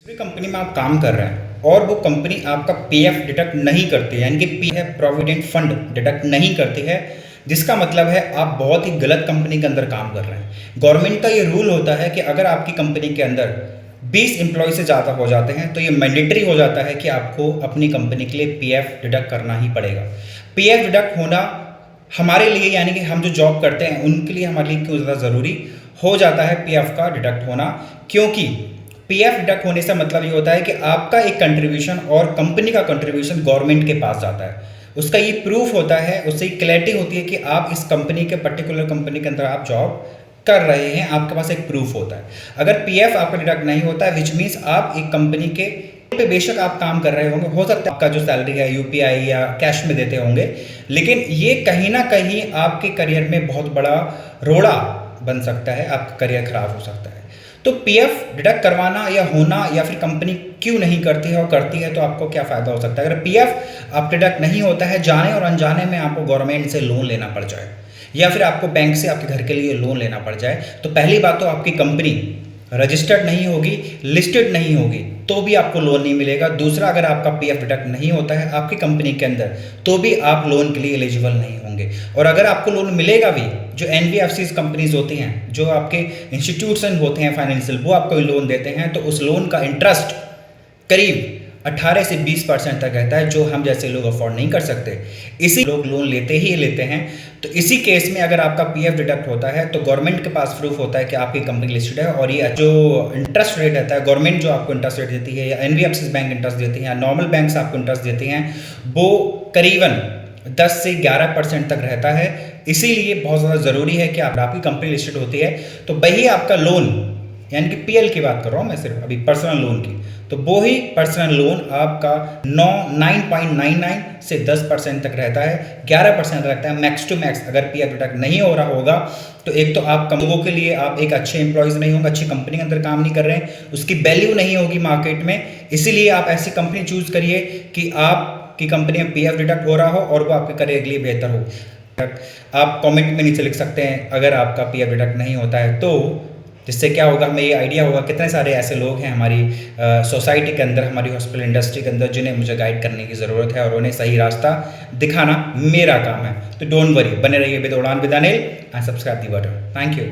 जिस भी कंपनी में आप काम कर रहे हैं और वो कंपनी आपका पीएफ डिडक्ट नहीं करती है, यानी कि पीएफ प्रोविडेंट फंड डिडक्ट नहीं करती है, जिसका मतलब है आप बहुत ही गलत कंपनी के अंदर काम कर रहे हैं। गवर्नमेंट का ये रूल होता है कि अगर आपकी कंपनी के अंदर 20 एम्प्लॉय से ज़्यादा हो जाते हैं तो ये मैंडेटरी हो जाता है कि आपको अपनी कंपनी के लिए पीएफ डिडक्ट करना ही पड़ेगा। पीएफ डिडक्ट होना हमारे लिए, यानी कि हम जो जॉब करते हैं उनके लिए हमारे लिए क्यों ज़्यादा ज़रूरी हो जाता है पीएफ का डिडक्ट होना, क्योंकि पीएफ डिडक्ट होने से मतलब ये होता है कि आपका एक कंट्रीब्यूशन और कंपनी का कंट्रीब्यूशन गवर्नमेंट के पास जाता है। उसका ये प्रूफ होता है, उससे क्लैरिटी होती है कि आप इस कंपनी के पर्टिकुलर कंपनी के अंदर आप जॉब कर रहे हैं, आपके पास एक प्रूफ होता है। अगर पीएफ आपका डिडक्ट नहीं होता है, विच मीन्स आप एक कंपनी के पे बेशक आप काम कर रहे होंगे, हो सकता है आपका जो सैलरी है यूपीआई या कैश में देते होंगे, लेकिन ये कहीं ना कहीं आपके करियर में बहुत बड़ा रोड़ा बन सकता है, आपका करियर खराब हो सकता है। तो पीएफ डिडक्ट करवाना या होना, या फिर कंपनी क्यों नहीं करती है और करती है तो आपको क्या फ़ायदा हो सकता है। अगर पीएफ आप डिडक्ट नहीं होता है, जाने और अनजाने में आपको गवर्नमेंट से लोन लेना पड़ जाए या फिर आपको बैंक से आपके घर के लिए लोन लेना पड़ जाए, तो पहली बात तो आपकी कंपनी रजिस्टर्ड नहीं होगी, लिस्टेड नहीं होगी, तो भी आपको लोन नहीं मिलेगा। दूसरा, अगर आपका पीएफ डिडक्ट नहीं होता है आपकी कंपनी के अंदर, तो भी आप लोन के लिए एलिजिबल नहीं होंगे। और अगर आपको लोन मिलेगा भी, जो एनबीएफसी कंपनीज होती हैं, जो आपके इंस्टीट्यूशन होते हैं फाइनेंशियल, वो आपको लोन देते हैं, तो उस लोन का इंटरेस्ट करीब 18 से 20% तक रहता है, जो हम जैसे लोग अफोर्ड नहीं कर सकते। इसी लोग लोन लेते ही लेते हैं। तो इसी केस में अगर आपका पीएफ डिडक्ट होता है तो गवर्नमेंट के पास प्रूफ होता है कि आपकी कंपनी लिस्टेड है, और ये जो इंटरेस्ट रेट रहता है, गवर्नमेंट जो आपको इंटरेस्ट रेट देती है या एनबीएफसी बैंक इंटरेस्ट देती है या नॉर्मल बैंक आपको इंटरेस्ट देती हैं, वो करीबन 10 से 11% तक रहता है। इसीलिए बहुत ज़्यादा ज़रूरी है कि आपकी कंपनी लिस्टेड होती है तो वही आपका लोन, यानी कि पीएल की बात कर रहा हूँ मैं सिर्फ अभी, पर्सनल लोन की, तो वो ही पर्सनल लोन आपका 9.99 से 10% तक रहता है, 11% रहता है मैक्स टू मैक्स। अगर पीएफ डिडक्ट नहीं हो रहा होगा तो एक तो आप लोगों के लिए आप एक अच्छे एम्प्लॉयज़ नहीं होंगे, अच्छी कंपनी के अंदर काम नहीं कर रहे हैं, उसकी वैल्यू नहीं होगी मार्केट में। इसीलिए आप ऐसी कंपनी चूज़ करिए कि आपकी कंपनी में पीएफ डिडक्ट हो रहा हो और वो आपके करियर के लिए बेहतर हो। आप कमेंट में नीचे लिख सकते हैं अगर आपका पीएफ डिडक्ट नहीं होता है तो, जिससे क्या होगा, हमें ये आइडिया होगा कितने सारे ऐसे लोग हैं हमारी सोसाइटी के अंदर, हमारी हॉस्पिटल इंडस्ट्री के अंदर, जिन्हें मुझे गाइड करने की ज़रूरत है और उन्हें सही रास्ता दिखाना मेरा काम है। तो डोंट वरी, बने रहिए विद उड़ान with Anil and subscribe the button. Thank you.